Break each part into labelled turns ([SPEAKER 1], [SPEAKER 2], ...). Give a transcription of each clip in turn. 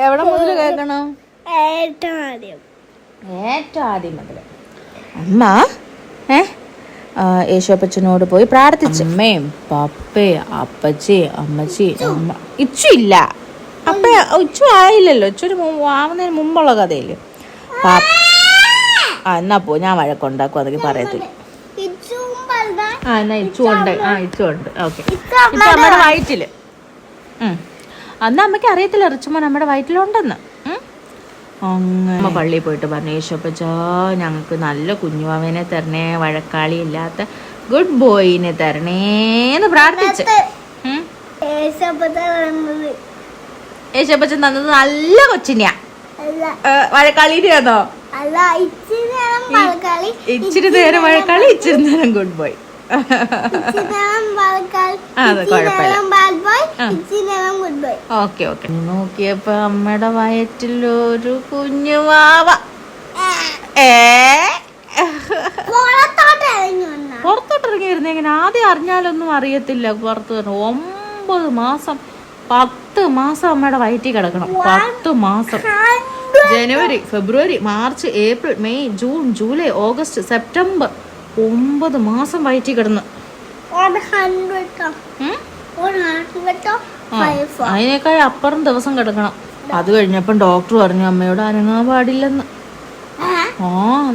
[SPEAKER 1] എവിടെ മുതൽ കേൾക്കണം?
[SPEAKER 2] ഏറ്റവും ആദ്യം മുതൽ.
[SPEAKER 1] അമ്മ യേശുപ്പച്ചനോട് പോയി പ്രാർത്ഥിച്ചു. അമ്മയും പപ്പയും അപ്പച്ചി അമ്മച്ചി അമ്മ ഇച്ചു ഇല്ല. അപ്പ ഇച്ചു ആയില്ലല്ലോ. ഇച്ചൊരു ആവുന്നതിന് മുമ്പുള്ള കഥയില്ലേ. എന്നാ പോ, ഞാൻ വഴക്കുണ്ടാക്കും. അതൊക്കെ പറയത്തില്ല. എന്നാ ഇച്ചു ഉണ്ട്. ഇച്ചു ഉണ്ട്. ഓക്കെ. ഇപ്പൊ നമ്മുടെ വയറ്റില് അന്ന് അമ്മയ്ക്ക് അറിയത്തില്ല റിച്ചുമോൻ നമ്മുടെ വയറ്റിലുണ്ടെന്ന്. അങ്ങനെ പള്ളിയിൽ പോയിട്ട് പറഞ്ഞു, യേശുപ്പച്ചാ ഞങ്ങൾക്ക് നല്ല കുഞ്ഞുവാവേനെ തരണേ, വഴക്കാളി ഇല്ലാത്ത ഗുഡ് ബോയിനെ തരണേന്ന് പ്രാർത്ഥിച്ച്. യേശുപ്പച്ചൻ തന്നത് നല്ല കൊച്ചിനെയാ. വഴക്കാളിനെയാണോ? ഇച്ചിരി നേരം വഴക്കാളി, ഇച്ചിരി നേരം ഗുഡ് ബോയ്. Okay okay. നോക്കിയപ്പോ അമ്മയുടെ വയറ്റിലൊരു കുഞ്ഞുവാവ. പുറത്തോട്ടിറങ്ങി വരുന്നെങ്ങനെ ആദ്യം അറിഞ്ഞാലൊന്നും അറിയത്തില്ല. പുറത്ത് 9 മാസം 10 മാസം അമ്മയുടെ വയറ്റിൽ കിടക്കണം. 10 മാസം. ജനുവരി, ഫെബ്രുവരി, മാർച്ച്, ഏപ്രിൽ, മെയ്, ജൂൺ, ജൂലൈ, ഓഗസ്റ്റ്, സെപ്റ്റംബർ 9 മാസം വയറ്റിൽ കിടന്ന്. അതിനേക്കാൾ അപ്പുറം ദിവസം കിടക്കണം. അത് കഴിഞ്ഞപ്പം ഡോക്ടർ പറഞ്ഞു അമ്മയോട് അനങ്ങാൻ പാടില്ലെന്ന്.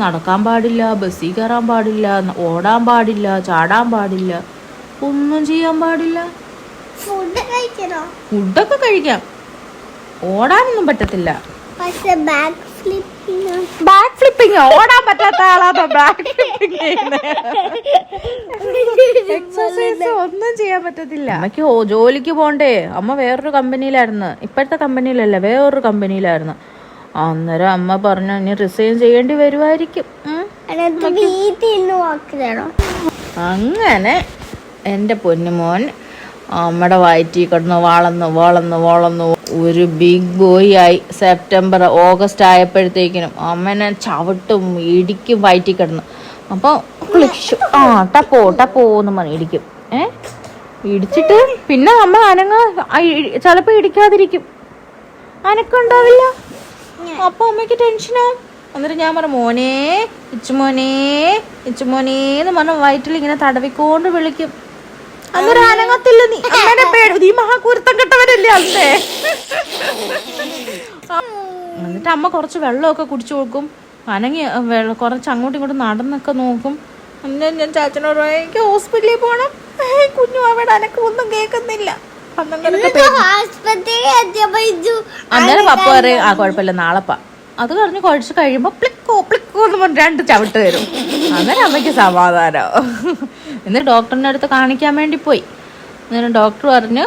[SPEAKER 1] നടക്കാൻ പാടില്ല, ബസ്സിൽ കയറാൻ പാടില്ല, ഓടാൻ പാടില്ല, ചാടാൻ പാടില്ല, ഒന്നും ചെയ്യാൻ പാടില്ല. ഫുഡൊക്കെ കഴിക്കാം, ഓടാനൊന്നും പറ്റത്തില്ല. ബാക്ക് ഫ്ലിപ്പിങ് ഓടാൻ പറ്റാത്ത ആളാണോ ബാക്ക് ഫ്ലിപ്പിങ് ചെയ്യുന്നത്? എക്സസൈസ് ഒന്നും ചെയ്യാൻ പറ്റത്തില്ല. അമ്മയ്ക്ക് ജോലിക്ക് പോണ്ടേ. അമ്മ വേറൊരു കമ്പനിയിലായിരുന്നു. ഇപ്പോഴത്തെ കമ്പനിയിലല്ല, വേറൊരു കമ്പനിയിലായിരുന്നു. അന്നേരം അമ്മ പറഞ്ഞു ഇനി റിസൈൻ ചെയ്യേണ്ടി വരുമായിരിക്കും. അങ്ങനെ എൻ്റെ പൊന്നുമോൻ അമ്മയുടെ വയറ്റിൽ കിടന്ന് വളർന്നു വളർന്നു വളർന്നു ഒരു ബിഗ് ബോയ് ആയി. സെപ്റ്റംബർ ഓഗസ്റ്റ് ആയപ്പോഴത്തേക്കിനും അമ്മനെ ചവിട്ടും ഇടിക്കും വയറ്റിൽ കിടന്ന്. അപ്പോൾ ക്ലിഷു ടപ്പോ ടപ്പോ എന്ന് പറഞ്ഞ് ഇടിക്കും. ഇടിച്ചിട്ട് പിന്നെ നമ്മൾ ചിലപ്പോൾ ഇടിക്കാതിരിക്കും, അനക്കുണ്ടാവില്ല. അപ്പൊ അമ്മയ്ക്ക് ടെൻഷനാവും. എന്നിട്ട് ഞാൻ പറഞ്ഞു മോനെ ഇച്ചുമോനെ ഇച്ചുമോനേന്ന് പറഞ്ഞ വയറ്റിൽ ഇങ്ങനെ തടവിക്കൊണ്ട് വിളിക്കും. അന്നേരം അനങ്ങത്തില്ല. നീ അമ്മേനെ പേടി, നീ മഹാകുരുത്തം കെട്ടവരല്ലേ അല്ലേ. എന്നിട്ട് അമ്മ കുറച്ച് വെള്ളമൊക്കെ കുടിച്ചു കൊടുക്കും. അനങ്ങി കുറച്ച് അങ്ങോട്ടും ഇങ്ങോട്ടും നടന്നൊക്കെ നോക്കും. ഞാൻ ചാച്ചനോട് എനിക്ക് ഹോസ്പിറ്റലിൽ പോകണം, കുഞ്ഞു അവിടെ അനക്ക് ഒന്നും കേൾക്കുന്നില്ല. അന്നേരം പപ്പ പറയും കുഴപ്പമില്ല നാളെപ്പാ. അത് പറഞ്ഞ് കുഴച്ച് കഴിയുമ്പോ പ്ലിക്കോ പ്ലിക്കോ എന്ന് പറഞ്ഞ് 2 ചവിട്ട് തരും. അന്നേരം അമ്മയ്ക്ക് സമാധാനം. എന്നിട്ട് ഡോക്ടറിന്റെ അടുത്ത് കാണിക്കാൻ വേണ്ടി പോയി. അന്നേരം ഡോക്ടർ പറഞ്ഞു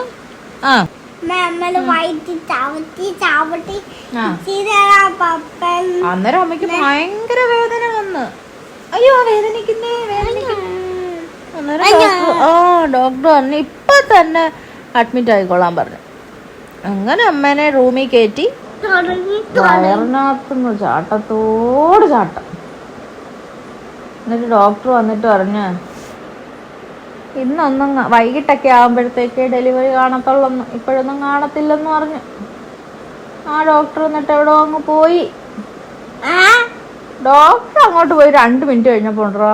[SPEAKER 1] അന്നേരം അമ്മയ്ക്ക് ഭയങ്കര വേദന വന്ന്. അയ്യോ വേദനിക്കുന്നേ വേദനിക്കുന്നേ. അന്നേരം ഡോക്ടർ പറഞ്ഞു ഇപ്പൊ തന്നെ അഡ്മിറ്റ് ആയിക്കൊള്ളാൻ പറഞ്ഞു. അങ്ങനെ അമ്മേനെ റൂമിൽ കയറ്റി വയറിനകത്തുനിന്ന് ചാട്ടത്തോട് ചാട്ടം. എന്നിട്ട് ഡോക്ടർ വന്നിട്ട് പറഞ്ഞു ഇന്നൊന്നും വൈകിട്ടൊക്കെ ആകുമ്പോഴത്തേക്ക് ഡെലിവറി കാണത്തുള്ളൂ, ഇപ്പോഴൊന്നും കാണത്തില്ലെന്ന് പറഞ്ഞു. ഡോക്ടർ എന്നിട്ട് എവിടോ അങ്ങ് പോയി. ഡോക്ടർ അങ്ങോട്ട് പോയി 2 മിനിറ്റ് കഴിഞ്ഞപ്പോൾ ഉണ്ടോ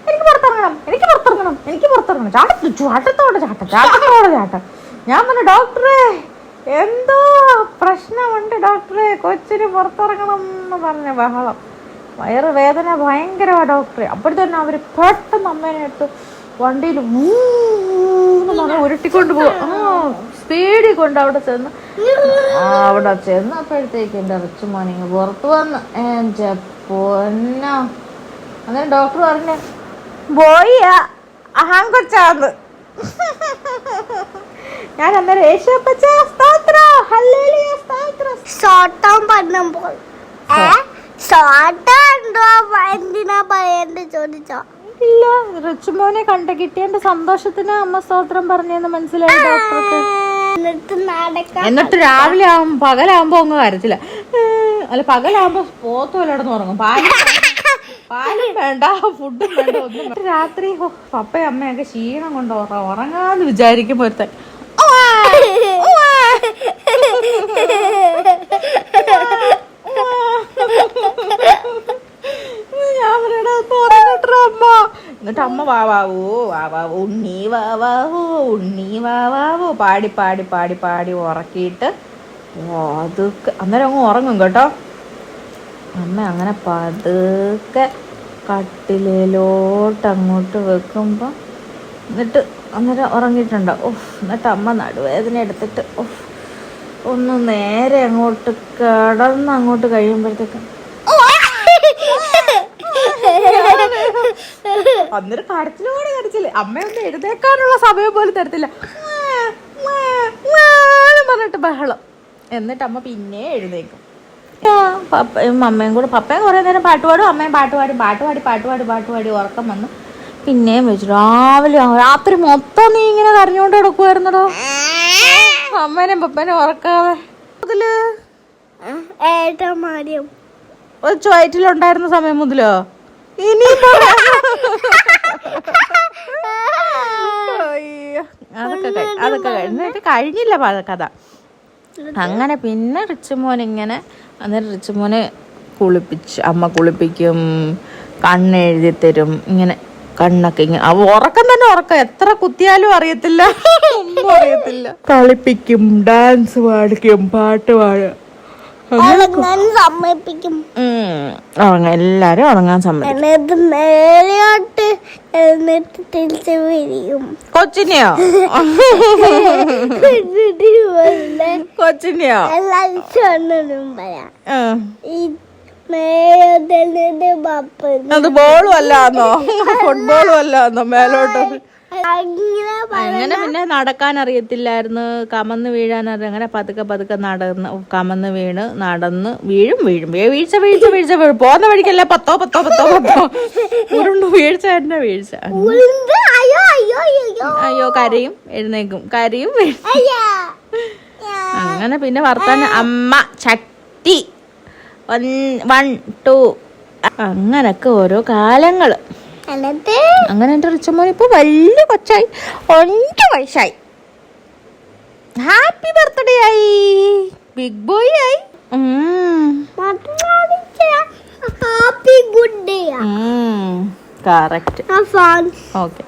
[SPEAKER 1] എനിക്ക് പുറത്തിറങ്ങണം എനിക്ക് പുറത്തിറങ്ങണം എനിക്ക് പുറത്തിറങ്ങണം, ചാട്ടത്തോടെ ചാട്ടം ചാട്ടത്തോടെ ചാട്ടം. ഞാൻ പറഞ്ഞു ഡോക്ടറെ എന്തോ പ്രശ്നമുണ്ട് ഡോക്ടറെ, കൊച്ചിന് പുറത്തിറങ്ങണം എന്ന് പറഞ്ഞ ബഹളം. വയറ് വേദന ഭയങ്കരമാണ് ഡോക്ടറെ. അപ്പോഴത്തന്നെ അവർ പെട്ടെന്ന് അമ്മേനെ എടുത്ത് വണ്ടിയിൽ ഊന്ന് പറഞ്ഞ് ഉരുട്ടിക്കൊണ്ട് പോകും. സ്പീഡിൽ കൊണ്ട് അവിടെ ചെന്നപ്പോഴത്തേക്ക് എൻ്റെ റിച്ചുമോനിങ് പുറത്ത് വന്ന് എൻ്റെ പൊന്നോ. അന്നേരം ഡോക്ടർ പറഞ്ഞു ബോയിയാ അഹങ്കൊച്ചാന്ന്. ഞാൻ അന്നേരം യേശുപ്പച്ചാ സ്തോത്രം ഹല്ലേലൂയ സ്തോത്രം
[SPEAKER 2] ഷോർട്ടം പറഞ്ഞപ്പോൾ എന്തിനാ പറയണ്ട ചോദിച്ചോ?
[SPEAKER 1] ഇല്ല, റിച്ചുമോനെ കണ്ട കിട്ടിയതിന്റെ സന്തോഷത്തിന് അമ്മ സ്തോത്രം പറഞ്ഞെന്ന് മനസ്സിലായി ഡോക്ടർക്ക്. എന്നിട്ട് രാവിലെ പകലാകുമ്പോ അങ്ങ് കരച്ചില്ല. അല്ല പകലാകുമ്പോ പോത്തോലടന്ന് ഉറങ്ങും. പാലും വേണ്ട ഫുഡും വേണ്ട ഒന്നും. രാത്രി പപ്പയും അമ്മയൊക്കെ ക്ഷീണം കൊണ്ട് ഉറങ്ങാന്ന് വിചാരിക്കുമ്പോ ഒരുത്തൻ എന്നിട്ട് അമ്മ വാവാവോ വാവാവോ ഉണ്ണി വാവാവോ ഉണ്ണി വാവാവോ പാടി പാടി പാടി പാടി ഉറക്കിയിട്ട് അതൊക്കെ അന്നേരം അങ്ങ് ഉറങ്ങും കേട്ടോ. അമ്മ അങ്ങനെ പതുക്കെ കട്ടിലോട്ട് അങ്ങോട്ട് വെക്കുമ്പോൾ എന്നിട്ട് അന്നേരം ഉറങ്ങിയിട്ടുണ്ടോ. എന്നിട്ട് അമ്മ നടുവേദന എടുത്തിട്ട് ഒന്ന് നേരെ അങ്ങോട്ട് കിടന്ന് അങ്ങോട്ട് കഴിയുമ്പോഴത്തേക്ക് അന്നേരം കരച്ചിലോടെ കരച്ചില്. അമ്മയൊന്നും എഴുതേക്കാനുള്ള സമയം പോലും തരത്തില്ല, പറഞ്ഞിട്ട് ബഹളം. എന്നിട്ട് അമ്മ പിന്നെ എഴുന്നേക്കും. പപ്പയും അമ്മയും കൂടെ, പപ്പയും കുറേ നേരം പാട്ട് പാടും, അമ്മയും പാട്ടുപാടി ഉറക്കം വന്ന് പിന്നെയും വെച്ചു. രാത്രി മൊത്തം നീ ഇങ്ങനെ കരഞ്ഞോണ്ട് കിടക്കുവായിരുന്നടോ, അമ്മേനെയും പപ്പേനെയും ഉറക്കാതെ. അതില് വയറ്റിലുണ്ടായിരുന്ന സമയം മുതലോ ഇനി അതൊക്കെ കഴിഞ്ഞിട്ട് കഴിഞ്ഞില്ല കഥ. അങ്ങനെ പിന്നെ റിച്ചുമോൻ ഇങ്ങനെ, അന്നേരം റിച്ചുമോനെ അമ്മ കുളിപ്പിക്കും, കണ്ണെഴുതി തരും, ഇങ്ങനെ കണ്ണൊക്കെ ഇങ്ങനെ ഉറക്കം തന്നെ ഉറക്കം, എത്ര കുത്തിയാലും അറിയത്തില്ല, ഒന്നും അറിയത്തില്ല. കളിപ്പിക്കും, ഡാൻസ് പാടിക്കും, പാട്ട് പാടുക,
[SPEAKER 2] സമ്മതിപ്പിക്കും.
[SPEAKER 1] എല്ലാരും ഉറങ്ങാൻ സമ്മതിക്കും.
[SPEAKER 2] നേരെയോട്ട് എന്നിട്ട് തിരിച്ചു വിരിയും.
[SPEAKER 1] കൊച്ചിനെയോ കൊച്ചിനെയോ
[SPEAKER 2] എല്ലാവരും പറയാം.
[SPEAKER 1] അത് ബോളും അല്ലാന്നോ, ഫുട്ബോളും അല്ലാന്നോ മേലോട്ട്. അങ്ങനെ പിന്നെ നടക്കാൻ അറിയത്തില്ലായിരുന്നു, കമന്ന് വീഴാൻ അങ്ങനെ പതുക്കെ നടന്ന് കമന്ന് വീണ് നടന്ന് വീഴും വീഴ്ച പോകുന്ന വഴിക്കല്ല പത്തോ ഉരുണ്ട് വീഴ്ച തന്നെ വീഴ്ച. അയ്യോ കരയും എഴുന്നേക്കും, കരയും. അങ്ങനെ പിന്നെ വർത്താനം അമ്മ ചട്ടി 1 2 അങ്ങനൊക്കെ ഓരോ കാലങ്ങള്. അങ്ങനെ എൻ്റെ റിച്ചുമോൻ ഇപ്പൊ വലിയ കൊച്ചായി, 5 വയസ്സായി. ഹാപ്പി ബർത്ത്ഡേ ആയി, ബിഗ് ബോയ് ആയി.
[SPEAKER 2] Happy good day.
[SPEAKER 1] Correct.
[SPEAKER 2] Have fun.
[SPEAKER 1] Okay.